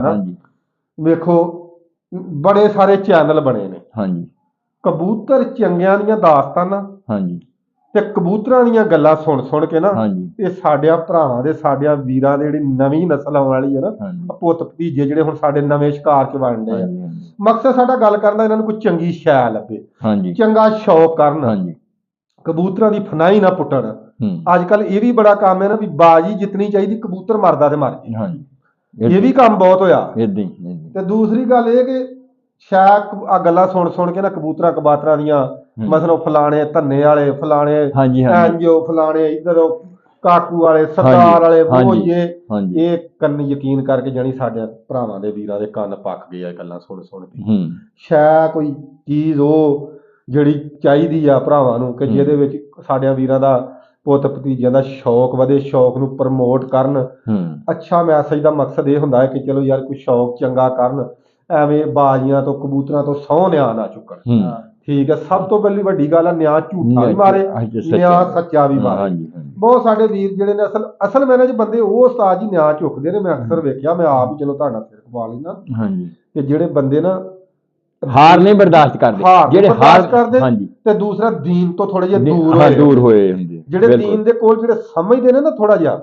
हाँ ਹਾਂਜੀ ਵੇਖੋ बड़े सारे चैनल बने ने ਹਾਂਜੀ कबूतर चंगियां ਦੀਆਂ ਦਾਸਤਾਨਾਂ ਹਾਂਜੀ ਤੇ ਕਬੂਤਰਾਂ ਦੀਆਂ ਗੱਲਾਂ ਸੁਣ ਕੇ ਨਾ ਹਾਂਜੀ ਇਹ ਸਾਡਿਆਂ ਭਰਾਵਾਂ ਦੇ ਸਾਡਿਆਂ ਵੀਰਾਂ ਦੇ ਜਿਹੜੀ ਨਵੀਂ ਨਸਲ ਆਉਣ ਵਾਲੀ ਹੈ ਨਾ ਹਾਂਜੀ ਪੁੱਤ ਭਤੀਜੇ ਜਿਹੜੇ ਹੁਣ ਸਾਡੇ ਨਵੇਂ ਸ਼ਿਕਾਰ ਚ ਬਣਦੇ ਆ ਹਾਂਜੀ ਹਾਂਜੀ ਮਕਸਦ ਸਾਡਾ ਗੱਲ ਕਰਨ ਦਾ ਇਹਨਾਂ ਨੂੰ ਕੋਈ ਚੰਗੀ ਸ਼ੈ ਲੱਭੇ ਹਾਂਜੀ ਚੰਗਾ ਸ਼ੌਕ ਕਰਨ ਹਾਂਜੀ ਕਬੂਤਰਾਂ ਦੀ ਫਨਾਈ ਨਾ ਪੁੱਟਣ ਅੱਜ ਕੱਲ ਇਹ ਵੀ ਬੜਾ ਕੰਮ ਹੈ ਨਾ ਵੀ ਬਾਜੀ ਜਿੱਤਣੀ ਚਾਹੀਦੀ ਕਬੂਤਰ ਮਰਦਾ ਤੇ ਮਰ ਜੇ ਹਾਂਜੀ ਇਹ ਵੀ ਕੰਮ ਬਹੁਤ ਹੋਇਆ ਇਦਾਂ ਹੀ ਤੇ ਦੂਸਰੀ ਗੱਲ ਇਹ ਕਿ ਸ਼ਾਇਦ ਆ ਗੱਲਾਂ ਸੁਣ ਕੇ ਨਾ ਕਬੂਤਰਾਂ ਕਬਾਤਰਾਂ ਦੀਆਂ ਮਤਲਬ ਫਲਾਣੇ ਧੰਨੇ ਵਾਲੇ ਫਲਾਣੇ ਹਾਂਜੀ ਹਾਂਜੀ ਐਨਜੀਓ ਫਲਾਣੇ ਇਧਰ ਕਾਕੂ ਵਾਲੇ ਹਾਂਜੀ ਸਰਦਾਰ ਵਾਲੇ ਉਹ ਹਾਂਜੀ ਇਹ ਇਹ ਕੰਨ ਯਕੀਨ ਕਰਕੇ ਜਾਣੀ ਸਾਡੇ ਭਰਾਵਾਂ ਦੇ ਵੀਰਾਂ ਦੇ ਕੰਨ ਪੱਕ ਗਏ ਆ ਗੱਲਾਂ ਸੁਣ ਕੇ ਸ਼ਾਇਦ ਕੋਈ ਚੀਜ਼ ਉਹ ਜਿਹੜੀ ਚਾਹੀਦੀ ਆ ਭਰਾਵਾਂ ਨੂੰ ਕਿ ਜਿਹਦੇ ਵਿੱਚ ਸਾਡਿਆਂ ਵੀਰਾਂ ਦਾ ਪੁੱਤ ਭਤੀਜਿਆਂ ਦਾ ਸ਼ੌਕ ਵਧੇ ਸ਼ੌਕ ਨੂੰ ਪ੍ਰਮੋਟ ਕਰਨ ਅੱਛਾ ਮੈਸੇਜ ਦਾ ਮਕਸਦ ਇਹ ਹੁੰਦਾ ਹੈ ਕਿ ਚਲੋ ਯਾਰ ਕੋਈ ਸ਼ੌਕ ਚੰਗਾ ਕਰਨ ਐਵੇਂ ਬਾਜ਼ੀਆਂ ਤੋਂ ਕਬੂਤਰਾਂ ਤੋਂ ਸਹੁੰ ਨਿਆਂ ਨਾ ਚੁੱਕਣ ਠੀਕ ਹੈ ਸਭ ਤੋਂ ਪਹਿਲੀ ਵੱਡੀ ਗੱਲ ਹੈ ਨਿਆਂ ਝੂਠਾ ਵੀ ਮਾਰੇ ਨਿਆਂ ਸੱਚਾ ਵੀ ਮਾਰੇ ਬਹੁਤ ਸਾਡੇ ਵੀਰ ਜਿਹੜੇ ਨੇ ਅਸਲ ਮੈਨੇ ਚ ਬੰਦੇ ਉਹ ਉਸਤਾਦ ਜੀ ਨਿਆਂ ਝੁਕਦੇ ਨੇ ਮੈਂ ਅਕਸਰ ਵੇਖਿਆ ਮੈਂ ਆਪ ਹੀ ਚਲੋ ਤੁਹਾਡਾ ਸਿਰ ਖਵਾ ਲੈਣਾ ਕਿ ਜਿਹੜੇ ਬੰਦੇ ਨਾ ਹਾਰ ਨਹੀਂ ਬਰਦਾਸ਼ਤ ਕਰਦੇ ਜਿਹੜੇ ਹਾਰ ਕਰਦੇ ਤੇ ਦੂਸਰਾ ਦੀਨ ਤੋਂ ਥੋੜੇ ਜਿਹਾ ਦੂਰ ਹੋਏ ਹੁੰਦੇ ਜਿਹੜੇ ਦੀਨ ਦੇ ਕੋਲ ਜਿਹੜੇ ਸਮਝਦੇ ਨੇ ਨਾ ਥੋੜਾ ਜਿਹਾ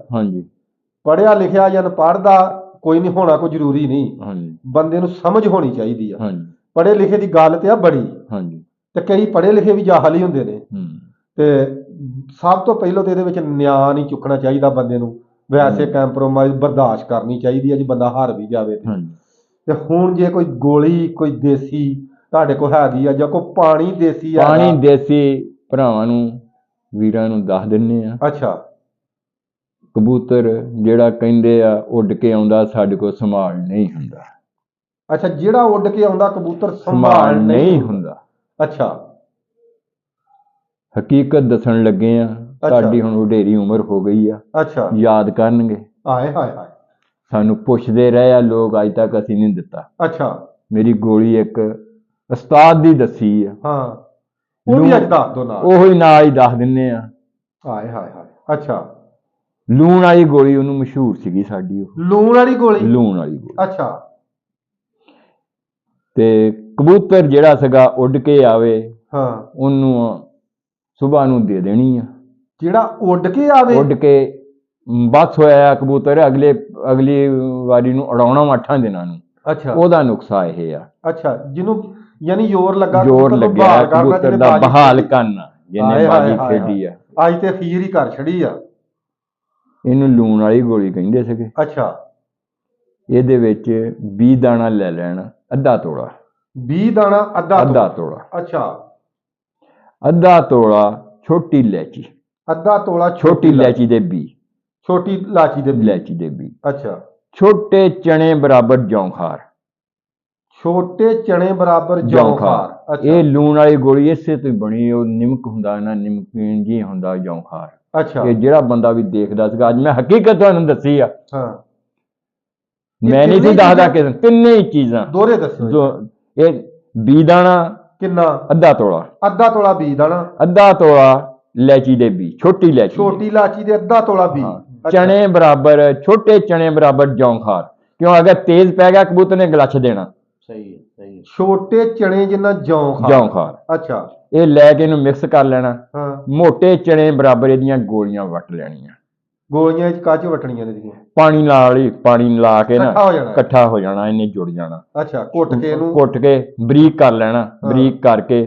ਪੜਿਆ ਲਿਖਿਆ ਜਾਂ ਪੜਦਾ ਕੋਈ ਨਹੀਂ ਹੋਣਾ ਕੋਈ ਜ਼ਰੂਰੀ ਨਹੀਂ ਬੰਦੇ ਨੂੰ ਸਮਝ ਹੋਣੀ ਚਾਹੀਦੀ ਆ ਪੜ੍ਹੇ ਲਿਖੇ ਦੀ ਗੱਲ ਤੇ ਆ ਬੜੀ ਤੇ ਕਈ ਪੜ੍ਹੇ ਲਿਖੇ ਵੀ ਜਾਹਲ ਹੀ ਹੁੰਦੇ ਨੇ ਤੇ ਸਭ ਤੋਂ ਪਹਿਲਾਂ ਤੇ ਇਹਦੇ ਵਿੱਚ ਨਿਆਂ ਨਹੀਂ ਚੁੱਕਣਾ ਚਾਹੀਦਾ ਬੰਦੇ ਨੂੰ ਵੈਸੇ ਕੰਪਰੋਮਾਈਜ਼ ਬਰਦਾਸ਼ਤ ਕਰਨੀ ਚਾਹੀਦੀ ਹੈ ਜੀ ਬੰਦਾ ਹਾਰ ਵੀ ਜਾਵੇ ਤੇ ਹੁਣ ਜੇ ਕੋਈ ਗੋਲੀ ਕੋਈ ਦੇਸੀ ਤੁਹਾਡੇ ਕੋਲ ਹੈਗੀ ਆ ਜਾਂ ਕੋਈ ਪਾਣੀ ਦੇਸੀ ਭਰਾਵਾਂ ਨੂੰ ਵੀਰਾਂ ਨੂੰ ਦੱਸ ਦਿੰਨੇ ਆ ਅੱਛਾ ਕਬੂਤਰ ਜਿਹੜਾ ਕਹਿੰਦੇ ਆ ਉੱਡ ਕੇ ਆਉਂਦਾ ਸਾਡੇ ਕੋਲ ਸੰਭਾਲ ਨਹੀਂ ਹੁੰਦਾ ਅੱਛਾ ਜਿਹੜਾ ਉੱਡ ਕੇ ਆਉਂਦਾ ਕਬੂਤਰ ਸੰਭਾਲ ਨਹੀਂ ਹੁੰਦਾ ਅੱਛਾ ਹਕੀਕਤ ਦੱਸਣ ਲੱਗੇ ਆ ਸਾਡੀ ਹੁਣ ਉਡੇਰੀ ਉਮਰ ਹੋ ਗਈ ਆ ਅੱਛਾ ਯਾਦ ਕਰਨਗੇ ਹਾਏ ਹਾਏ ਹਾਏ ਸਾਨੂੰ ਪੁੱਛਦੇ ਰਹੇ ਆ ਲੋਕ ਅੱਜ ਤੱਕ ਅਸੀਂ ਨਹੀਂ ਦਿੱਤਾ ਅੱਛਾ ਮੇਰੀ ਗੋਲੀ ਇੱਕ ਉਸਤਾਦ ਦੀ ਦੱਸੀ ਆ ਹਾਂ ਉਹ ਵੀ ਅੱਜ ਦੱਸ ਦੋ ਨਾਲ ਉਹੀ ਨਾਲ ਹੀ ਦੱਸ ਦਿੰਨੇ ਆ ਹਾਏ ਹਾਏ ਹਾਏ ਅੱਛਾ ਲੂਣ ਵਾਲੀ ਗੋਲੀ ਉਹਨੂੰ ਮਸ਼ਹੂਰ ਸੀਗੀ ਸਾਡੀ ਉਹ ਲੂਣ ਵਾਲੀ ਗੋਲੀ ਅੱਛਾ ਤੇ ਕਬੂਤਰ ਜਿਹੜਾ ਸੀਗਾ ਉੱਡ ਕੇ ਆਵੇ ਹਾਂ ਉਹਨੂੰ ਸੁਬਾਹ ਨੂੰ ਦੇ ਦੇਣੀ ਆ ਜਿਹੜਾ ਉੱਡ ਕੇ ਬਸ ਹੋਇਆ ਕਬੂਤਰ ਅਗਲੀ ਵਾਰੀ ਨੂੰ ਉਡਾਉਣਾ 8 ਦਿਨਾਂ ਨੂੰ ਅੱਛਾ ਉਹਦਾ ਨੁਕਸਾ ਇਹ ਆ ਅੱਛਾ ਜਿਹਨੂੰ ਯਾਨੀ ਜ਼ੋਰ ਲੱਗਿਆ ਕਬੂਤਰ ਦਾ ਬਹਾਲ ਕਰਨਾ ਜਿਹਨੇ ਬਾਜੀ ਖੇਡੀ ਆ ਅੱਜ ਤੇ ਫੀਰ ਹੀ ਕਰ ਛੜੀ ਆ ਇਹਨੂੰ ਲੂਣ ਵਾਲੀ ਗੋਲੀ ਕਹਿੰਦੇ ਸੀਗੇ ਅੱਛਾ ਇਹਦੇ ਵਿੱਚ 20 ਦਾਣਾ ਲੈ ਲੈਣਾ ਅੱਧਾ ਤੋੜਾ 20 ਦਾਣਾ ਅੱਧਾ ਤੋੜਾ ਅੱਛਾ ਅੱਧਾ ਤੋੜਾ ਛੋਟੀ ਇਲਾਇਚੀ ਅੱਧਾ ਤੋਲਾ ਛੋਟੀ ਇਲਾਇਚੀ ਦੇ ਬੀ ਛੋਟੀ ਇਲਾਇਚੀ ਦੇ ਬੀ ਅੱਛਾ ਛੋਟੇ ਚਣੇ ਬਰਾਬਰ ਜੌਂਖਾਰ ਛੋਟੇ ਚਣੇ ਬਰਾਬਰ ਜੌਂਖਾਰ ਇਹ ਲੂਣ ਵਾਲੀ ਗੋਲੀ ਇਸੇ ਤੋਂ ਹੀ ਬਣੀ ਉਹ ਨਿਮਕ ਹੁੰਦਾ ਨਾ ਨਿਮਕੀਨ ਜੀ ਹੁੰਦਾ ਜੌਂਖਾਰ ਅੱਛਾ ਇਹ ਜਿਹੜਾ ਬੰਦਾ ਵੀ ਦੇਖਦਾ ਸੀਗਾ ਅੱਜ ਮੈਂ ਹਕੀਕਤ ਤੁਹਾਨੂੰ ਦੱਸੀ ਆ ਹਾਂ ਮੈਂ ਨਹੀਂ ਸੀ ਦੱਸਦਾ ਕਿ ਤਿੰਨੇ ਹੀ ਚੀਜ਼ਾਂ ਦੋਰੇ ਦੱਸੋ ਇਹ 20 ਦਾਣਾ ਕਿੰਨਾ ਅੱਧਾ ਤੋਲਾ 20 ਦਾਣਾ ਅੱਧਾ ਤੋਲਾ ਇਲਾਇਚੀ ਦੇ ਬੀ ਛੋਟੀ ਇਲਾਇਚੀ ਦੇ ਅੱਧਾ ਤੋਲਾ ਬੀ ਚਣੇ ਬਰਾਬਰ ਛੋਟੇ ਚਣੇ ਬਰਾਬਰ ਜੌਂਖਾਰ ਕਿਉਂ ਅਗਰ ਤੇਜ਼ ਪੈ ਗਿਆ ਕਬੂਤਰ ਨੇ ਗਲੱਛ ਦੇਣਾ ਸਹੀ ਹੈ ਛੋਟੇ ਚਣੇ ਜਿੰਨਾ ਜੌਂਖਾਰ ਅੱਛਾ ਇਹ ਲੈ ਕੇ ਇਹਨੂੰ ਮਿਕਸ ਕਰ ਲੈਣਾ ਹਾਂ ਮੋਟੇ ਚਣੇ ਬਰਾਬਰ ਇਹਦੀਆਂ ਗੋਲੀਆਂ ਵੱਟ ਲੈਣੀਆਂ ਗੋਲੀਆਂ ਚ ਕਾਚ ਵਟਣੀਆਂ ਨੇ ਦੀਆਂ ਪਾਣੀ ਲਾ ਕੇ ਨਾ ਇਕੱਠਾ ਹੋ ਜਾਣਾ ਇਹਨੇ ਜੁੜ ਜਾਣਾ ਅੱਛਾ ਘੁੱਟ ਕੇ ਬਰੀਕ ਕਰ ਲੈਣਾ ਬਰੀਕ ਕਰਕੇ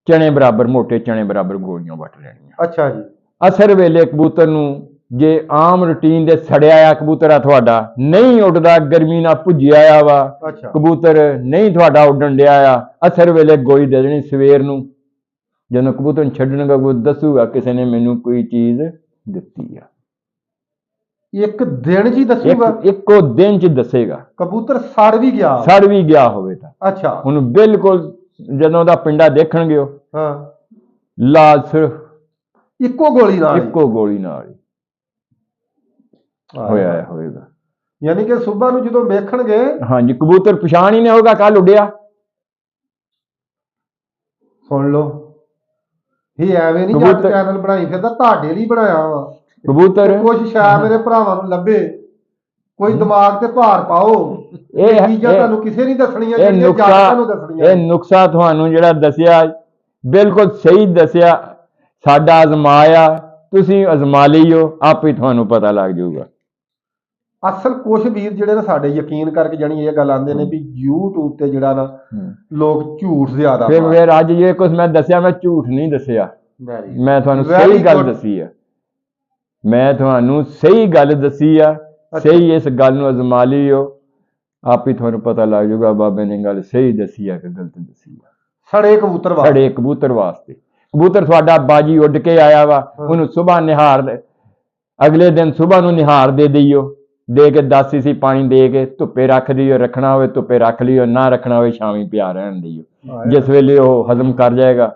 ਚਣੇ ਬਰਾਬਰ ਮੋਟੇ ਚਣੇ ਬਰਾਬਰ ਗੋਲੀਆਂ ਵੱਟ ਲੈਣੀਆਂ ਅੱਛਾ ਜੀ ਅਸਰ ਵੇਲੇ ਕਬੂਤਰ ਨੂੰ ਜੇ ਆਮ ਰੂਟੀਨ ਦੇ ਸੜਿਆ ਆ ਕਬੂਤਰ ਆ ਤੁਹਾਡਾ ਨਹੀਂ ਉੱਡਦਾ ਗਰਮੀ ਨਾਲ ਭੁੱਜਿਆ ਆ ਵਾ ਕਬੂਤਰ ਨਹੀਂ ਤੁਹਾਡਾ ਉੱਡਣ ਡਿਆ ਆ ਅਸਰ ਵੇਲੇ ਗੋਲੀ ਦੇ ਦੇਣੀ ਸਵੇਰ ਨੂੰ ਜਦੋਂ ਕਬੂਤਰ ਨੂੰ ਛੱਡਣਗਾ ਉਹ ਦੱਸੂਗਾ ਕਿਸੇ ਨੇ ਮੈਨੂੰ ਕੋਈ ਚੀਜ਼ ਦਿੱਤੀ ਆ ਇੱਕ ਦਿਨ ਚ ਦੱਸੂਗਾ ਇੱਕੋ ਦਿਨ ਚ ਦੱਸੇਗਾ ਕਬੂਤਰ ਸੜ ਵੀ ਗਿਆ ਹੋਵੇ ਤਾਂ ਅੱਛਾ ਉਹਨੂੰ ਬਿਲਕੁਲ ਜਦੋਂ ਦਾ ਪਿੰਡਾ ਦੇਖਣਗੇ ਉਹ ਹਾਂ ਲਾਲ ਸਿਰਫ ਇੱਕੋ ਗੋਲੀ ਨਾਲ ਹੋਏਗਾ ਯਾਨੀ ਕਿ ਸੁਬਹ ਨੂੰ ਜਦੋਂ ਵੇਖਣਗੇ ਹਾਂਜੀ ਕਬੂਤਰ ਪਛਾਣ ਹੀ ਨਹੀਂ ਹੋਗਾ ਕੱਲ ਉੱਡਿਆ ਸੁਣ ਲਓ ਇਹ ਐਵੇਂ ਨਹੀਂ ਜੱਟ ਚੈਨਲ ਬਣਾਈ ਫਿਰਦਾ ਤੁਹਾਡੇ ਲਈ ਬਣਾਇਆ ਵਾ ਕਬੂਤਰ ਕੁਛ ਸ਼ਾਇਦ ਮੇਰੇ ਭਰਾਵਾਂ ਨੂੰ ਲੱਭੇ ਕੋਈ ਦਿਮਾਗ ਤੇ ਭਾਰ ਪਾਓ। ਇਹ ਚੀਜ਼ਾਂ ਤੁਹਾਨੂੰ ਕਿਸੇ ਨਹੀਂ ਦੱਸਣੀਆਂ, ਜਿਹੜੀਆਂ ਜੱਜ ਤੁਹਾਨੂੰ ਦੱਸਣੀਆਂ। ਇਹ ਨੁਕਸਾ ਤੁਹਾਨੂੰ ਜਿਹੜਾ ਦੱਸਿਆ ਬਿਲਕੁਲ ਸਹੀ ਦੱਸਿਆ। ਸਾਡਾ ਅਜ਼ਮਾਇਆ, ਤੁਸੀਂ ਅਜ਼ਮਾ ਲਈਓ, ਆਪੇ ਤੁਹਾਨੂੰ ਪਤਾ ਲੱਗ ਜਾਊਗਾ। ਅਸਲ ਕੁਛ ਵੀਰ ਜਿਹੜੇ ਨਾ ਸਾਡੇ ਯਕੀਨ ਕਰਕੇ ਜਾਣੀ ਇਹ ਗੱਲ ਆਂਦੇ ਨੇ ਵੀ YouTube ਤੇ ਜਿਹੜਾ ਨਾ ਲੋਕ ਝੂਠ ਜ਼ਿਆਦਾ। ਫਿਰ ਅੱਜ ਜੇ ਕੁਝ ਮੈਂ ਦੱਸਿਆ, ਮੈਂ ਝੂਠ ਨਹੀਂ ਦੱਸਿਆ, ਮੈਂ ਤੁਹਾਨੂੰ ਸਹੀ ਗੱਲ ਦੱਸੀ ਆ। ਮੈਂ ਤੁਹਾਨੂੰ ਸਹੀ ਗੱਲ ਦੱਸੀ ਆ। ਸਹੀ ਇਸ ਗੱਲ ਨੂੰ ਅਜ਼ਮਾ ਲਿਓ, ਆਪ ਹੀ ਤੁਹਾਨੂੰ ਪਤਾ ਲੱਗ ਜਾਊਗਾ ਬਾਬੇ ਨੇ ਗੱਲ ਸਹੀ ਦੱਸੀ ਆ ਕਿ ਗਲਤ ਦੱਸੀ ਆ। ਸੜੇ ਕਬੂਤਰ ਵਾਸਤੇ, ਸੜੇ ਕਬੂਤਰ ਵਾਸਤੇ। ਕਬੂਤਰ ਤੁਹਾਡਾ ਬਾਜੀ ਉੱਡ ਕੇ ਆਇਆ ਵਾ, ਉਹਨੂੰ ਸੁਬਾਹ ਨਿਹਾਰ, ਅਗਲੇ ਦਿਨ ਸੁਬਾਹ ਨੂੰ ਨਿਹਾਰ ਦੇ ਦਈਓ, ਦੇ ਕੇ 10 ਸੀਸੀ ਪਾਣੀ ਦੇ ਕੇ ਧੁੱਪੇ ਰੱਖ ਦਿਓ। ਰੱਖਣਾ ਹੋਵੇ ਧੁੱਪੇ ਰੱਖ ਲਿਓ, ਨਾ ਰੱਖਣਾ ਹੋਵੇ ਛਾਵੇਂ ਪਿਆ ਰਹਿਣ ਦਿਓ। ਜਿਸ ਵੇਲੇ ਉਹ ਹਜ਼ਮ ਕਰ ਜਾਏਗਾ,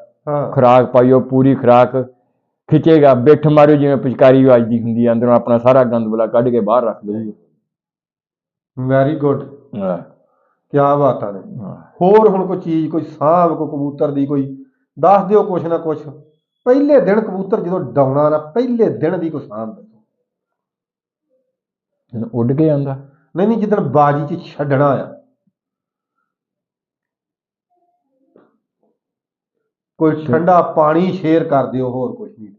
ਖੁਰਾਕ ਪਾਈਓ, ਪੂਰੀ ਖੁਰਾਕ ਖਿੱਚੇਗਾ, ਬਿੱਠ ਮਾਰਿਓ ਜਿਵੇਂ ਪਿਚਕਾਰੀ ਵੱਜਦੀ ਹੁੰਦੀ ਆ, ਅੰਦਰੋਂ ਆਪਣਾ ਸਾਰਾ ਗੰਦ ਬਲਾ ਕੱਢ ਕੇ ਬਾਹਰ ਰੱਖ ਦਿਓ। ਵੈਰੀ ਗੁੱਡ, ਕਿਆ ਬਾਤਾਂ ਨੇ। ਹੋਰ ਹੁਣ ਕੋਈ ਚੀਜ਼, ਕੋਈ ਸਾਂਭ, ਕੋਈ ਕਬੂਤਰ ਦੀ ਕੋਈ ਦੱਸ ਦਿਓ ਕੁਛ ਨਾ ਕੁਛ। ਪਹਿਲੇ ਦਿਨ ਕਬੂਤਰ ਜਦੋਂ ਡਾਉਣਾ ਨਾ, ਪਹਿਲੇ ਦਿਨ ਦੀ ਕੋਈ ਸਾਂਭ ਦੱਸੋ। ਉੱਡ ਕੇ ਆਉਂਦਾ? ਨਹੀਂ, ਜਿੱਦਣ ਬਾਜੀ 'ਚ ਛੱਡਣਾ ਆ, ਕੋਈ ਠੰਡਾ ਪਾਣੀ ਸ਼ੇਅਰ ਕਰ ਦਿਓ, ਹੋਰ ਕੁਛ ਨਹੀਂ।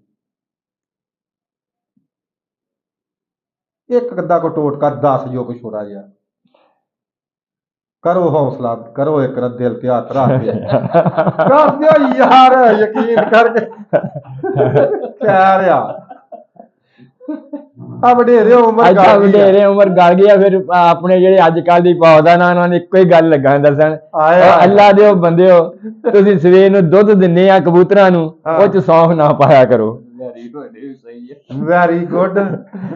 ਇੱਕ ਅੱਧਾ ਕੋ ਟੋਟਕਾ ਦੱਸ ਜੋ ਕੋਈ ਛੋਟਾ ਜਿਹਾ। ਕਰੋ ਹੌਸਲਾ, ਕਰੋ ਇੱਕ ਰ ਦਿਲ ਤੇ ਹੱਥ ਰੱਖ ਕੇ ਕਰ ਦਿਓ ਯਾਰ, ਯਕੀਨ ਕਰਕੇ। ਖੈਰ ਆ ਵਡੇਰੇ ਉਮਰ ਗਲ ਗਿਆ। ਫਿਰ ਆਪਣੇ ਜਿਹੜੇ ਅੱਜ ਕੱਲ ਦੀ ਪੌਦਾ ਨਾ, ਉਹਨਾਂ ਨੇ ਇੱਕੋ ਹੀ ਗੱਲ ਲੱਗਾ ਦੱਸਣ, ਅੱਲਾ ਦੇ ਉਹ ਬੰਦਿਓ, ਤੁਸੀਂ ਸਵੇਰ ਨੂੰ ਦੁੱਧ ਦਿੰਦੇ ਆ ਕਬੂਤਰਾਂ ਨੂੰ, ਉਹ ਚ ਸੌਂਫ ਨਾ ਪਾਇਆ ਕਰੋ। Very good.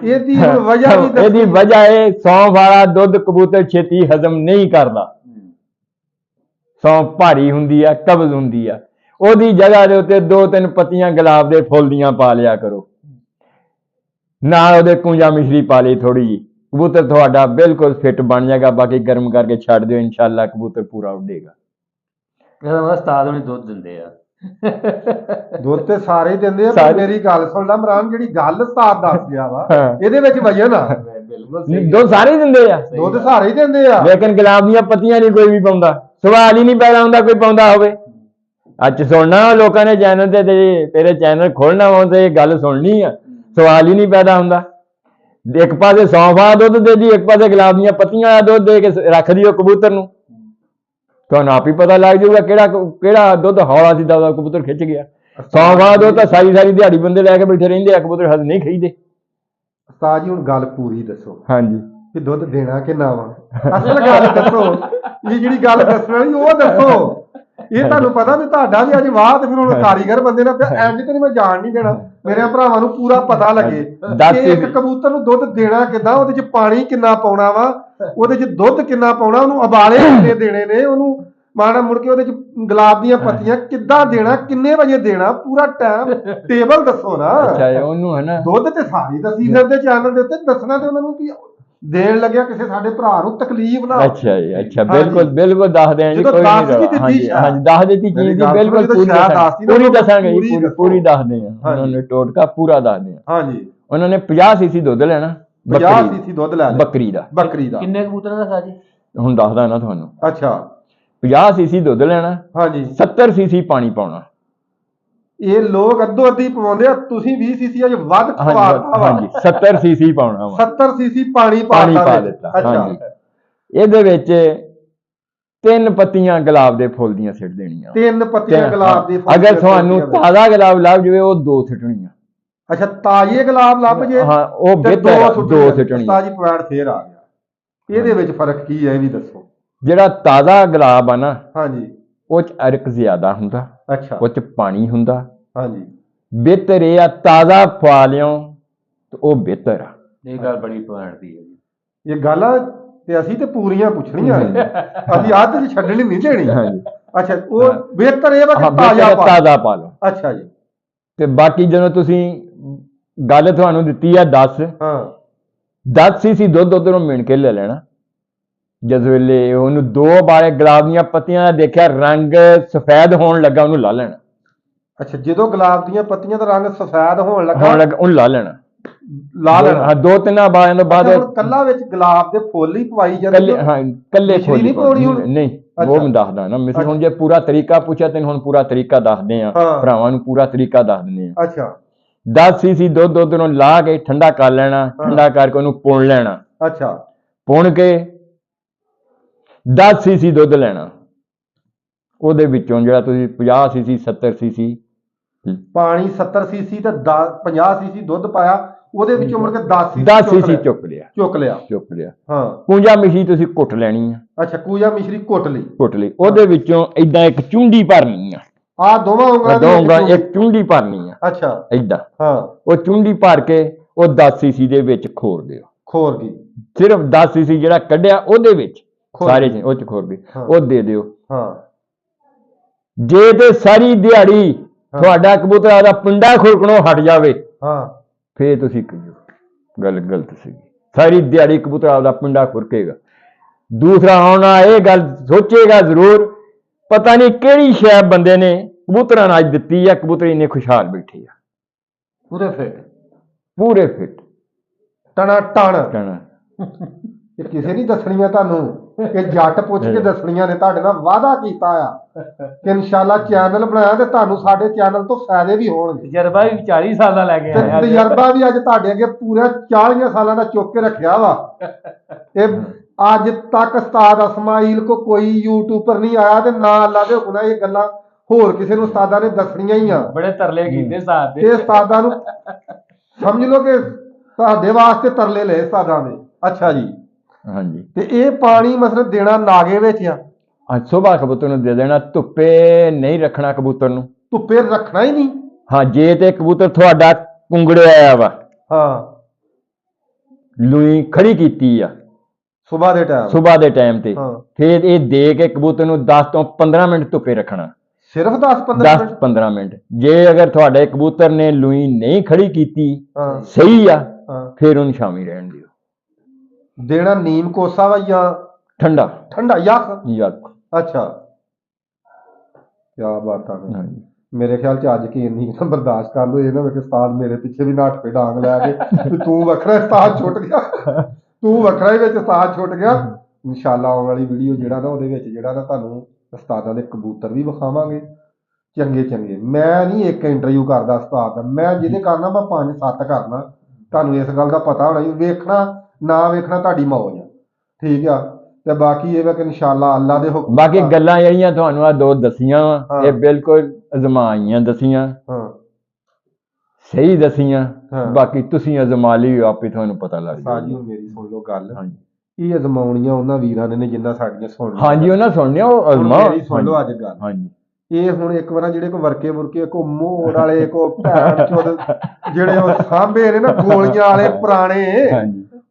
ਇਹਦੀ ਵਜ੍ਹਾ ਵੀ, ਇਹਦੀ ਵਜ੍ਹਾ ਇਹ ਸੌਂਫ ਵਾਲਾ ਦੁੱਧ ਕਬੂਤਰ ਛੇਤੀ ਹਜ਼ਮ ਨਹੀਂ ਕਰਦਾ। ਸੌਂਫ ਭਾਰੀ ਹੁੰਦੀ ਆ, ਕਬਜ਼ ਹੁੰਦੀ ਆ। ਉਹਦੀ ਜਗ੍ਹਾ ਦੇ ਉੱਤੇ 2-3 ਪੱਤੀਆਂ ਗੁਲਾਬ ਦੇ ਫੁੱਲ ਦੀਆਂ ਪਾ ਲਿਆ ਕਰੋ, ਨਾਲ ਉਹਦੇ ਕੂੰਜਾ ਮਿਸ਼ਰੀ ਪਾ ਲਈ ਥੋੜੀ ਜਿਹੀ, ਕਬੂਤਰ ਤੁਹਾਡਾ ਬਿਲਕੁਲ ਫਿੱਟ ਬਣ ਜਾਏਗਾ। ਬਾਕੀ ਗਰਮ ਕਰਕੇ ਛੱਡ ਦਿਓ, ਇਨਸ਼ਾਅੱਲਾ ਕਬੂਤਰ ਪੂਰਾ ਉੱਡੇਗਾ। ਉਸਤਾਦ ਹੁਣੀ ਦੁੱਧ ਦਿੰਦੇ ਆ। ਦੁੱਧ ਤੇ ਸਾਰੇ ਹੀ ਦਿੰਦੇ ਆ, ਪਰ ਮੇਰੀ ਗੱਲ ਸੁਣ ਲੈ ਇਮਰਾਨ, ਜਿਹੜੀ ਗੱਲ ਉਸਤਾਦ ਦੱਸ ਗਿਆ ਵਾ, ਇਹਦੇ ਵਿੱਚ ਵਜਨ ਆ। ਦੁੱਧ ਸਾਰੇ ਹੀ ਦਿੰਦੇ ਆ, ਦੁੱਧ ਸਾਰੇ ਹੀ ਦਿੰਦੇ ਆ, ਲੇਕਿਨ ਗੁਲਾਬ ਦੀਆਂ ਪੱਤੀਆਂ ਨਹੀਂ ਕੋਈ ਵੀ ਪਾਉਂਦਾ। ਸਵਾਲ ਹੀ ਨਹੀਂ ਪੈਦਾ ਹੁੰਦਾ ਕੋਈ ਪਾਉਂਦਾ ਹੋਵੇ। ਅੱਜ ਸੁਣਨਾ ਲੋਕਾਂ ਨੇ ਚੈਨਲ ਤੇ, ਤੇਰੇ ਚੈਨਲ ਖੋਲਣਾ ਵਾ ਤੇ ਇਹ ਗੱਲ ਸੁਣਨੀ ਆ, ਸਵਾਲ ਹੀ ਨਹੀਂ ਪੈਦਾ ਹੁੰਦਾ। ਇੱਕ ਪਾਸੇ ਸੌਂਫ ਵਾਲਾ ਦੁੱਧ ਦੇ ਦੀ, ਇੱਕ ਪਾਸੇ ਗੁਲਾਬ ਦੀਆਂ ਪੱਤੀਆਂ ਵਾਲਾ ਦੁੱਧ ਦੇ ਕੇ ਰੱਖ ਦਿਓ ਕਬੂਤਰ ਨੂੰ, ਤੁਹਾਨੂੰ ਆਪ ਹੀ ਪਤਾ ਲੱਗ ਜਾਊਗਾ ਕਿਹੜਾ ਦੁੱਧ ਹੌਲਾ ਸੀ ਦਾ ਕਬੂਤਰ ਖਿੱਚ ਗਿਆ। ਸੌਂਫ ਵਾਲਾ ਦੁੱਧ ਤਾਂ ਸਾਰੀ ਦਿਹਾੜੀ ਬੰਦੇ ਲੈ ਕੇ ਬੈਠੇ ਰਹਿੰਦੇ ਆ, ਕਬੂਤਰ ਹੱਥ ਨਹੀਂ ਖਿੱਚਦੇ। ਉਸਤਾਦ ਜੀ ਹੁਣ ਗੱਲ ਪੂਰੀ ਦੱਸੋ। ਹਾਂਜੀ, ਕਿ ਦੁੱਧ ਦੇਣਾ ਕਿ ਨਾ ਵਾ, ਅਸਲ ਗੱਲ ਦੱਸੋ। ਇਹ ਜਿਹੜੀ ਗੱਲ ਦੱਸਣ ਵਾਲੀ ਉਹ ਦੱਸੋ। ਇਹ ਤੁਹਾਨੂੰ ਪਤਾ ਵੀ ਤੁਹਾਡਾ ਵੀ ਅੱਜ ਵਾਹ, ਤੇ ਫਿਰ ਹੁਣ ਕਾਰੀਗਰ ਬੰਦੇ ਨਾਲ ਐਂਡ ਤੇ ਮੈਂ ਜਾਣ ਨਹੀਂ ਦੇਣਾ, ਮੇਰੇ ਭਰਾਵਾਂ ਨੂੰ ਪੂਰਾ ਪਤਾ ਲੱਗੇ ਕਿ ਇੱਕ ਕਬੂਤਰ ਨੂੰ ਦੁੱਧ ਦੇਣਾ ਕਿੱਦਾਂ, ਉਹਦੇ ਚ ਪਾਣੀ ਕਿੰਨਾ ਪਾਉਣਾ ਵਾ, ਉਹਦੇ ਚ ਦੁੱਧ ਕਿੰਨਾ ਪਾਉਣਾ, ਉਹਨੂੰ ਉਬਾਲੇ ਕਿੰਨੇ ਦੇਣੇ ਨੇ, ਉਹਨੂੰ ਮਾਣਾ ਮੁੜ ਕੇ ਉਹਦੇ ਚ ਗੁਲਾਬ ਦੀਆਂ ਪੱਤੀਆਂ ਕਿੱਦਾਂ ਦੇਣਾ, ਕਿੰਨੇ ਵਜੇ ਦੇਣਾ, ਪੂਰਾ ਟਾਈਮ ਟੇਬਲ ਦੱਸੋ ਨਾ। ਉਹਨੂੰ ਹੈ ਨਾ ਦੁੱਧ ਤੇ ਸਾਰੀ ਦੱਸੀ ਫਿਰਦੇ ਚੈਨਲ ਦੇ ਉੱਤੇ, ਦੱਸਣਾ ਤੇ ਉਹਨਾਂ ਨੂੰ ਕੀ ਦੇਣ ਲੱਗਿਆ ਕਿਸੇ ਸਾਡੇ ਭਰਾ ਨੂੰ ਤਕਲੀਫ ਨਾ। ਅੱਛਾ ਜੀ, ਅੱਛਾ, ਬਿਲਕੁਲ ਦੱਸ ਦਿਆਂ ਜੀ, ਕੋਈ ਨਹੀਂ। ਹਾਂਜੀ, ਦੱਸ ਦਿੱਤੀ ਚੀਜ਼ ਦੀ ਬਿਲਕੁਲ ਪੂਰੀ ਦੱਸਾਂਗੇ, ਪੂਰੀ ਦੱਸਦੇ ਆ। ਉਹਨਾਂ ਨੇ ਟੋਟਕਾ ਪੂਰਾ ਦੱਸਦੇ ਆ। ਹਾਂਜੀ, ਉਹਨਾਂ ਨੇ 50 ਸੀਸੀ ਦੁੱਧ ਲੈਣਾ, 50 ਸੀਸੀ ਦੁੱਧ ਲੈ ਲਿਆ ਬੱਕਰੀ ਦਾ। ਕਿੰਨੇ ਕਬੂਤਰਾਂ ਦਾ ਸਾਜੀ ਹੁਣ ਦੱਸਦਾ ਨਾ ਤੁਹਾਨੂੰ। ਅੱਛਾ, 50 ਸੀਸੀ ਦੁੱਧ ਲੈਣਾ। ਹਾਂਜੀ, 70 ਸੀਸੀ ਪਾਣੀ ਪਾਉਣਾ। ਇਹ ਲੋਕ ਅੱਧੋ ਅੱਧੀ ਪਵਾਉਂਦੇ ਆ, ਤੁਸੀਂ 20 ਸੀਸੀ ਅਜ ਵੱਧ ਖਵਾਤਾ ਵਾ। ਹਾਂਜੀ, 70 ਸੀਸੀ ਪਾਉਣਾ ਵਾ। 70 ਸੀਸੀ ਪਾਣੀ ਪਾ ਦਿੱਤਾ। ਹਾਂਜੀ, ਇਹਦੇ ਵਿੱਚ 3 ਪੱਤੀਆਂ ਗੁਲਾਬ ਦੇ ਫੁੱਲ ਦੀਆਂ ਸਿੱਟ ਦੇਣੀਆਂ। 3 ਪੱਤੀਆਂ ਗੁਲਾਬ ਦੇ ਫੁੱਲ। ਅਗਰ ਤੁਹਾਨੂੰ ਤਾਜ਼ਾ ਗੁਲਾਬ ਲੱਭ ਜਾਵੇ, ਉਹ 2 ਸਿੱਟਣੀਆਂ। ਅੱਛਾ, ਤਾਜ਼ੇ ਗੁਲਾਬ ਲੱਭ ਜੇ, ਹਾਂ, ਉਹ ਬਿਹਤਰ 2 ਸਿੱਟਣੀਆਂ। ਤਾਜ਼ੀ ਪੁਆਇੰਟ ਫੇਰ ਆ ਗਿਆ। ਇਹਦੇ ਵਿੱਚ ਫਰਕ ਕੀ ਹੈ, ਇਹ ਵੀ ਦੱਸੋ। ਜਿਹੜਾ ਤਾਜ਼ਾ ਗੁਲਾਬ ਆ ਨਾ, ਹਾਂਜੀ, ਉਹ ਚ ਅਰਕ ਜ਼ਿਆਦਾ ਹੁੰਦਾ। ਅੱਛਾ, ਉਹ ਚ ਪਾਣੀ ਹੁੰਦਾ। ਹਾਂਜੀ, ਬਿਹਤਰ ਇਹ ਆ ਤਾਜ਼ਾ ਪਾ ਲਿਓ ਤੇ ਉਹ ਬਿਹਤਰ ਆ। ਇਹ ਗੱਲ ਬੜੀ ਪੁਆਇੰਟ ਦੀ ਹੈ ਜੀ। ਇਹ ਗੱਲ ਆ ਤੇ ਅਸੀਂ ਤੇ ਪੂਰੀਆਂ ਪੁੱਛਣੀਆਂ ਨੇ, ਅਸੀਂ ਅੱਧ ਚ ਛੱਡਣੀ ਨਹੀਂ ਦੇਣੀ। ਹਾਂਜੀ, ਅੱਛਾ, ਉਹ ਬਿਹਤਰ ਇਹ ਵਾ ਕਿ ਤਾਜ਼ਾ ਪਾ ਲਓ। ਅੱਛਾ ਜੀ, ਤੇ ਬਾਕੀ ਜਦੋਂ ਤੁਸੀਂ ਗੱਲ ਤੁਹਾਨੂੰ ਦਿੱਤੀ ਆ 10, ਹਾਂ, 10 ਸੀਸੀ ਦੁੱਧ ਉਧਰੋਂ ਮਿਣ ਕੇ ਲੈ ਲੈਣਾ। ਜਿਸ ਵੇਲੇ ਉਹਨੂੰ 2 ਬਾਰੇ ਗੁਲਾਬ ਦੀਆਂ ਪੱਤੀਆਂ ਦਾ ਦੇਖਿਆ ਰੰਗ ਸਫੈਦ ਹੋਣ ਲੱਗਾ, ਉਹਨੂੰ ਲਾ ਲੈਣਾ। ਅੱਛਾ, ਜਦੋਂ ਗੁਲਾਬ ਦੀਆਂ ਪੱਤੀਆਂ ਦਾ ਰੰਗ ਸਫੈਦ ਹੋਣ ਲੱਗਾ, ਉਹਨੂੰ ਲਾ ਲੈਣਾ। ਲਾ ਲੈਣਾ। ਹਾਂ 2-3 ਬਾਲਾਂ ਤੋਂ ਬਾਅਦ ਅੱਛਾ, ਹੁਣ ਕੱਲਾ ਵਿੱਚ ਗੁਲਾਬ ਦੇ ਫੁੱਲ ਹੀ ਪਵਾਈ ਜਾਂਦੇ ਕੱਲੇ, ਹਾਂ ਕੱਲੇ ਮਿਸ਼ਰੀ ਖੋਲੀ ਨਹੀਂ ਪਾਉਣੀ ਹੁਣ? ਨਹੀਂ, ਅੱਛਾ। ਉਹ ਮੈਂ ਦੱਸਦਾ ਨਾ ਮਿਸਰੀ। ਹੁਣ ਜੇ ਪੂਰਾ ਤਰੀਕਾ ਪੁੱਛਿਆ ਤੈਨੂੰ ਹੁਣ ਪੂਰਾ ਤਰੀਕਾ ਦੱਸਦੇ ਆ, ਹਾਂ। ਭਰਾਵਾਂ ਨੂੰ ਪੂਰਾ ਤਰੀਕਾ ਦੱਸ ਦਿੰਦੇ ਆ। ਅੱਛਾ 10 ਸੀਸੀ ਦੁੱਧ ਨੂੰ ਲਾ ਕੇ ਠੰਡਾ ਕਰ ਲੈਣਾ, ਠੰਡਾ ਕਰਕੇ ਉਹਨੂੰ ਪੁਣ ਲੈਣਾ। ਅੱਛਾ ਪੁਣ ਕੇ 10 ਸੀਸੀ ਦੁੱਧ ਲੈਣਾ, ਉਹਦੇ ਵਿੱਚੋਂ ਜਿਹੜਾ ਤੁਸੀਂ 50 ਸੀਸੀ 70 ਸੀਸੀ ਪਾਣੀ 70 ਸੀਸੀ ਤੇ 50 ਸੀਸੀ ਦੁੱਧ ਪਾਇਆ, ਉਹਦੇ ਵਿੱਚੋਂ ਮੁੜ ਕੇ 10 10 ਸੀਸੀ ਸੀਸੀ ਚੁੱਕ ਲਿਆ। ਚੁੱਕ ਲਿਆ। ਹਾਂ ਪੂੰਜਾ ਮਿਸ਼ਰੀ ਤੁਸੀਂ ਕੁੱਟ ਲੈਣੀ ਆ। ਅੱਛਾ ਕੂਜਾ ਮਿਸ਼ਰੀ ਕੁੱਟ ਲਈ। ਉਹਦੇ ਵਿੱਚੋਂ ਏਦਾਂ ਇੱਕ ਚੁੰਡੀ ਭਰਨੀ ਆ, ਆ ਦੋਵਾਂ ਉਂਗਲਾਂ ਦੀ ਦੋਂਗਾ ਇੱਕ ਚੁੰਡੀ ਭਰਨੀ ਆ। ਅੱਛਾ ਏਦਾਂ ਹਾਂ ਉਹ ਚੁੰਡੀ ਭਰ ਕੇ ਉਹ 10 ਸੀਸੀ ਦੇ ਵਿੱਚ ਖੋਰ ਦਿਓ। ਖੋਰ ਗਈ। ਸਿਰਫ 10 ਸੀਸੀ ਜਿਹੜਾ ਕੱਢਿਆ ਉਹਦੇ ਵਿੱਚ ਸਾਰੇ ਉਹ ਚ ਖੋਰ ਗਈ, ਹਾਂ। ਉਹ ਦੇ ਦਿਓ। ਹਾਂ ਜੇ ਤੇ ਸਾਰੀ ਦਿਹਾੜੀ ਤੁਹਾਡਾ ਕਬੂਤਰ ਦਾ ਪਿੰਡਾ ਖੁਰਕਣੋਂ ਹਟ ਜਾਵੇ, ਹਾਂ ਫੇਰ ਤੁਸੀਂ ਕਹੋ ਗੱਲ ਗਲਤ ਸੀ। ਸਾਰੀ ਦਿਹਾੜੀ ਕਬੂਤਰ ਆਪਦਾ ਪਿੰਡਾ ਖੁਰਕੇਗਾ। ਦੂਸਰਾ ਆਉਣਾ ਇਹ ਗੱਲ ਸੋਚੇਗਾ ਜ਼ਰੂਰ, ਪਤਾ ਨਹੀਂ ਕਿਹੜੀ ਸ਼ੈ ਬੰਦੇ ਨੇ ਕਬੂਤਰਾਂ ਨਾਲ ਅੱਜ ਦਿੱਤੀ ਆ, ਕਬੂਤਰ ਇੰਨੇ ਖੁਸ਼ਹਾਲ ਬੈਠੇ ਆ, ਪੂਰੇ ਫਿੱਟ ਟਣਾ ਟਣ। ਕਹਿਣਾ ਇਹ ਕਿਸੇ ਨਹੀਂ ਦੱਸਣੀਆਂ ਤੁਹਾਨੂੰ, ਇਹ ਜੱਟ ਪੁੱਛ ਕੇ ਦੱਸਣੀਆਂ ਨੇ। ਤੁਹਾਡੇ ਨਾਲ ਵਾਅਦਾ ਕੀਤਾ ਆ ਕਿ ਇਨਸ਼ਾਅੱਲਾ ਚੈਨਲ ਬਣਾਇਆ ਤੇ ਤੁਹਾਨੂੰ ਸਾਡੇ ਚੈਨਲ ਤੋਂ ਫਾਇਦੇ ਵੀ ਹੋਣਗੇ। ਤਜਰਬਾ ਵੀ 40 ਸਾਲ ਦਾ ਲੈ ਕੇ ਤੇ ਆਇਆ। ਤਜਰਬਾ ਵੀ ਅੱਜ ਤੁਹਾਡੇ ਅੱਗੇ ਪੂਰਾ 40 ਸਾਲਾਂ ਦਾ ਚੁੱਕ ਕੇ ਰੱਖਿਆ ਵਾ। ਤੇ ਅੱਜ ਤੱਕ ਉਸਤਾਦ ਇਸਮਾਈਲ ਕੋ ਕੋਈ ਯੂਟਿਊਬਰ ਨਹੀਂ ਆਇਆ ਤੇ ਨਾ ਅੱਲਾ ਦੇ ਹੁਕਮ ਨਾਲ ਇਹ ਗੱਲਾਂ ਹੋਰ ਕਿਸੇ ਨੂੰ ਉਸਤਾਦਾਂ ਨੇ ਦੱਸਣੀਆਂ ਹੀ ਆ। ਬੜੇ ਤਰਲੇ ਕੀਤੇ ਸਾਥ ਦੇ। ਤੇ ਉਸਤਾਦਾਂ ਨੂੰ ਸਮਝ ਲਓ ਕਿ ਤੁਹਾਡੇ ਵਾਸਤੇ ਤਰਲੇ ਲਏ ਉਸਤਾਦਾਂ ਦੇ। ਅੱਛਾ ਜੀ। ਹਾਂਜੀ। ਤੇ ਇਹ ਪਾਣੀ ਮਤਲਬ ਦੇਣਾ ਨਾਗੇ ਵਿੱਚ ਆ? ਅੱਜ ਸੁਬਾਹ ਕਬੂਤਰ ਨੂੰ ਦੇ ਦੇਣਾ, ਧੁੱਪੇ ਨਹੀਂ ਰੱਖਣਾ ਕਬੂਤਰ ਨੂੰ। ਧੁੱਪੇ ਰੱਖਣਾ ਹੀ ਨਹੀਂ? ਹਾਂ ਜੇ ਤੇ ਕਬੂਤਰ ਤੁਹਾਡਾ ਕੁੰਗੜਿਆ ਆਇਆ ਵਾ, ਹਾਂ ਲੂਈ ਖੜੀ ਕੀਤੀ ਆ ਸੁਬਾਹ ਦੇ ਟਾਈਮ ਤੇ, ਫਿਰ ਇਹ ਦੇ ਕੇ ਕਬੂਤਰ ਨੂੰ 10 ਤੋਂ 15 ਮਿੰਟ ਧੁੱਪੇ ਰੱਖਣਾ। ਸਿਰਫ 10-15 ਮਿੰਟ। ਜੇ ਅਗਰ ਤੁਹਾਡੇ ਕਬੂਤਰ ਨੇ ਲੂਈ ਨਹੀਂ ਖੜੀ ਕੀਤੀ, ਸਹੀ ਆ, ਫਿਰ ਉਹਨੂੰ ਸ਼ਾਮੀ ਰਹਿਣ ਦਿਓ। ਦੇਣਾ ਨੀਮ ਕੋਸਾ ਵਾ ਜਾਂ ਠੰਡਾ ਯੱਖ? ਅੱਛਾ ਕਿਆ ਬਾਤ ਆ। ਮੇਰੇ ਖਿਆਲ ਚ ਅੱਜ ਕੀ ਇੰਨੀ ਬਰਦਾਸ਼ਤ ਕਰ ਲਓ, ਇਹ ਨਾ ਵੇਖ ਉਸਤਾਦ ਮੇਰੇ ਪਿੱਛੇ ਵੀ ਨੱਠ ਪਏ ਡਾਂਗ ਲੈ ਕੇ। ਤੂੰ ਵੱਖਰਾ ਉਸਤਾਦ ਛੁੱਟ ਗਿਆ, ਤੂੰ ਵੱਖਰਾ ਹੀ ਵਿੱਚ ਉਸਤਾਦ ਛੁੱਟ ਗਿਆ। ਇਨਸ਼ਾਅੱਲਾ ਆਉਣ ਵਾਲੀ ਵੀਡੀਓ ਜਿਹੜਾ ਨਾ ਉਹਦੇ ਵਿੱਚ ਜਿਹੜਾ ਨਾ ਤੁਹਾਨੂੰ ਉਸਤਾਦਾਂ ਦੇ ਕਬੂਤਰ ਵੀ ਵਿਖਾਵਾਂਗੇ ਚੰਗੇ। ਮੈਂ ਨਹੀਂ ਇੱਕ ਇੰਟਰਵਿਊ ਕਰਦਾ ਉਸਤਾਦ ਦਾ, ਮੈਂ ਜਿਹਦੇ ਕਰਨਾ ਮੈਂ 5-7 ਕਰਨਾ। ਤੁਹਾਨੂੰ ਇਸ ਗੱਲ ਦਾ ਪਤਾ ਹੋਣਾ, ਵੇਖਣਾ ਨਾ ਵੇਖਣਾ ਤੁਹਾਡੀ ਮੌਜ ਆ, ਠੀਕ ਆ। ਤੇ ਬਾਕੀ ਇਹ ਵਾ ਕਿ ਇਨਸ਼ਾਅੱਲਾ ਅੱਲਾ ਦੇ ਹੁਕਮ, ਬਾਕੀ ਗੱਲਾਂ ਜਿਹੜੀਆਂ ਤੁਹਾਨੂੰ ਆ ਦੋ ਦਸੀਆਂ ਵਾ, ਇਹ ਬਿਲਕੁਲ ਅਜ਼ਮਾਈਆਂ ਦਸੀਆਂ, ਸਹੀ ਦਸੀਆਂ। ਬਾਕੀ ਤੁਸੀਂ ਅਜ਼ਮਾ ਲਿਓ, ਆਪੇ ਤੁਹਾਨੂੰ ਪਤਾ ਲੱਗ ਜਾਊਗਾ। ਸਾਜੀ ਮੇਰੀ ਸੁਣ ਲਓ ਗੱਲ, ਇਹ ਅਜ਼ਮਾਉਣੀਆਂ ਉਹਨਾਂ ਵੀਰਾਂ ਨੇ ਜਿੰਨਾ ਸਾਡੀਆਂ ਸੁਣਨੀਆਂ। ਹਾਂਜੀ ਉਹਨਾਂ ਸੁਣਨੀਆਂ, ਉਹ ਅਜ਼ਮਾ। ਮੇਰੀ ਸੁਣ ਲਓ ਅੱਜ ਗੱਲ। ਹਾਂਜੀ ਇਹ ਹੁਣ ਇੱਕ ਵਾਰ ਜਿਹੜੇ ਕੋ ਵਰਕੇ ਕੋ ਮੋੜ ਵਾਲੇ ਕੋ ਭੈਣ ਚੋਦ ਜਿਹੜੇ ਉਹ ਸਾਂਭੇ ਨੇ ਨਾ ਗੋਲੀਆਂ ਵਾਲੇ ਪੁਰਾਣੇ,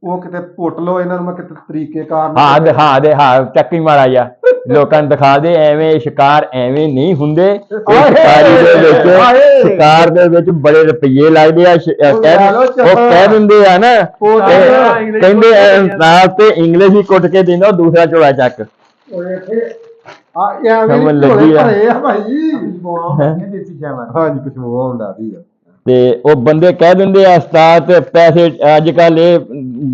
ਉਹ ਕਿਤੇ ਪੁੱਟ ਲੋ ਇਹਨਾਂ ਨੂੰ। ਮੈਂ ਕਿਤੇ ਤਰੀਕੇ ਕਾਰ ਚੱਕੀ ਮਾਰਾ ਜਾ ਲੋਕਾਂ ਨੂੰ ਦਿਖਾ ਦੇ, ਐਵੇਂ ਸ਼ਿਕਾਰ ਐਵੇਂ ਨਹੀਂ ਹੁੰਦੇ। ਸ਼ਿਕਾਰ ਦੇ ਵਿੱਚ ਬੜੇ ਰੁਪਈਏ ਲੱਗਦੇ ਆ। ਉਹ ਕਹਿ ਦਿੰਦੇ ਆ ਨਾ, ਕਹਿੰਦੇ ਤੇ ਇੰਗਲਿਸ਼ ਹੀ ਕੁੱਟ ਕੇ ਦਿੰਦਾ, ਦੂਸਰਾ ਝੋਲਾ ਚੱਕ। ਤੇ ਉਹ ਬੰਦੇ ਕਹਿ ਦਿੰਦੇ ਆ ਉਸਤਾਦ ਪੈਸੇ, ਅੱਜ ਕੱਲ ਇਹ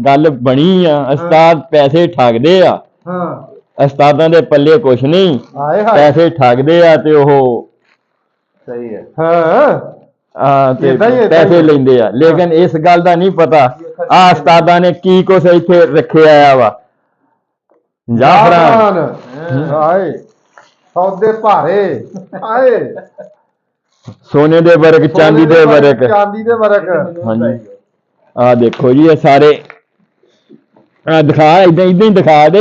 ਗੱਲ ਬਣੀ ਆ, ਉਸਤਾਦ ਪੈਸੇ ਠੱਗਦੇ ਆ। ਉਸਤਾਦਾਂ ਦੇ ਪੱਲੇ ਕੁਛ ਨਹੀਂ, ਪੈਸੇ ਠੱਗਦੇ ਆ ਤੇ ਉਹ ਸਹੀ ਹੈ ਤੇ ਪੈਸੇ ਲੈਂਦੇ ਆ। ਲੇਕਿਨ ਇਸ ਗੱਲ ਦਾ ਨਹੀਂ ਪਤਾ ਆ ਉਸਤਾਦਾਂ ਨੇ ਕੀ ਕੁਛ ਇੱਥੇ ਰੱਖਿਆ ਆ ਵਾ। ਜਾਫਰਾਨ ਆਏ ਸੌਦੇ ਭਾਰੇ ਆਏ, ਸੋਨੇ ਦੇ ਵਰਕ, ਚਾਂਦੀ ਦੇ ਵਰਕ। ਹਾਂਜੀ ਆ ਦੇਖੋ ਜੀ, ਇਹ ਸਾਰੇ ਦਿਖਾ ਏਦਾਂ ਹੀ ਦਿਖਾ ਦੇ,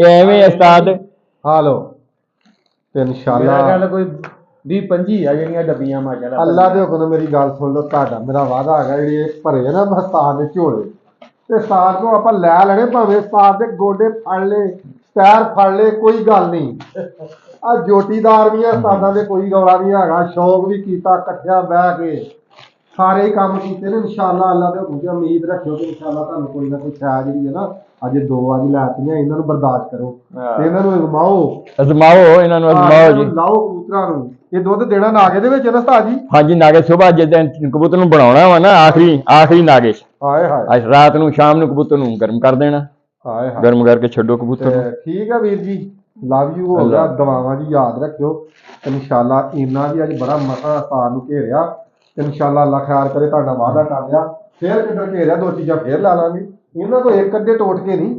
ਐਵੇਂ ਉਸਤਾਦ। ਆ ਲੋ ਤੇ ਇਨਸ਼ਾਅੱਲਾ ਗੱਲ ਕੋਈ 20-25 ਆ ਜਿਹੜੀਆਂ ਡੱਬੀਆਂ ਮਾਸ਼ਾਅੱਲਾ। ਅੱਲਾ ਦੇ ਹੁਕਮ ਨਾਲ ਮੇਰੀ ਗੱਲ ਸੁਣ ਲਓ, ਤੁਹਾਡਾ ਮੇਰਾ ਵਾਅਦਾ ਹੈਗਾ ਜਿਹੜੇ ਭਰੇ ਨਾ ਉਸਤਾਦ ਦੇ ਝੋਲੇ, ਤੇ ਉਸਤਾਦ ਨੂੰ ਆਪਾਂ ਲੈ ਲੈਣੇ, ਭਾਵੇਂ ਉਸਤਾਦ ਦੇ ਗੋਡੇ ਫੜ ਲਏ, ਪੈਰ ਫੜ ਲਏ, ਕੋਈ ਗੱਲ ਨਹੀਂ। ਆ ਜੋਟੀਦਾਰ ਵੀ ਆ ਉਸਤਾਦਾਂ ਦੇ, ਕੋਈ ਰੌਲਾ ਨਹੀਂ ਹੈਗਾ। ਸ਼ੌਕ ਵੀ ਕੀਤਾ, ਇਕੱਠਿਆਂ ਬਹਿ ਕੇ ਸਾਰੇ ਹੀ ਕੰਮ ਕੀਤੇ ਨੇ। ਇਨਸ਼ਾਅੱਲਾ ਅੱਲਾ ਦੇ ਹੁਕਮ ਦੀ ਉਮੀਦ ਰੱਖਿਓ ਕਿ ਇਨਸ਼ਾਅੱਲਾ ਤੁਹਾਨੂੰ ਕੋਈ ਨਾ ਕੋਈ ਸ਼ੈ ਜਿਹੜੀ ਹੈ ਨਾ ਅੱਜ 2 ਅੱਜ ਲੈਤੀਆਂ, ਇਹਨਾਂ ਨੂੰ ਬਰਦਾਸ਼ਤ ਕਰੋ ਹਾਂ। ਤੇ ਇਹਨਾਂ ਨੂੰ ਅਜ਼ਮਾਓ ਅਜ਼ਮਾਓ, ਇਹਨਾਂ ਨੂੰ ਅਜ਼ਮਾਓ ਜੀ। ਲਾਓ ਕਬੂਤਰਾਂ ਨੂੰ। ਇਹ ਦੁੱਧ ਦੇਣਾ ਨਾਗੇ ਦੇ ਵਿੱਚ ਨਾ ਉਸਤਾਦ ਜੀ? ਹਾਂਜੀ, ਨਾਗੇ ਸੁਬਾਹ ਜਿੱਦਾਂ ਕਬੂਤਰ ਨੂੰ ਬਣਾਉਣਾ ਵਾ ਨਾ, ਆਖਰੀ ਨਾਗੇ ਹਾਏ ਹਾਏ ਅੱਜ ਰਾਤ ਨੂੰ ਸ਼ਾਮ ਨੂੰ ਕਬੂਤਰ ਨੂੰ ਗਰਮ ਕਰ ਦੇਣਾ, ਹਾਏ ਹਾਏ। ਗਰਮ ਕਰਕੇ ਛੱਡੋ ਕਬੂਤਰ ਨੂੰ। ਤੇ ਠੀਕ ਆ ਵੀਰ ਜੀ, ਲਵ ਯੂ ਹੋ ਗਿਆ। ਦੁਆਵਾਂ ਜੀ ਯਾਦ ਰੱਖਿਓ। ਇਨਸ਼ਾਅੱਲਾ ਇੰਨਾ ਵੀ ਅੱਜ ਬੜਾ ਮਸਾ ਉਸਤਾਦ ਨੂੰ ਘੇਰਿਆ। ਇਨਸ਼ਾਅੱਲਾ ਅੱਲਾ ਖੈਰ ਕਰੇ, ਤੁਹਾਡਾ ਵਾਅਦਾ ਕਰ ਲਿਆ ਫੇਰ ਕਿੱਧਰ ਘੇਰਿਆ, 2 ਚੀਜ਼ਾਂ ਫੇਰ ਲਾ ਲਾਂਗੇ। ਇਹਨਾਂ ਤੋਂ ਇੱਕ ਅੱਧੇ ਟੋਟ ਕੇ ਨਹੀਂ,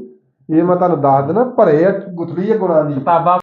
ਇਹ ਮੈਂ ਤੁਹਾਨੂੰ ਦੱਸ ਦੇਣਾ, ਭਰੇ ਆ ਗੁਥਲੀ ਹੈ ਗੁਣਾਂ ਦੀ। ਕਿਤਾਬਾਂ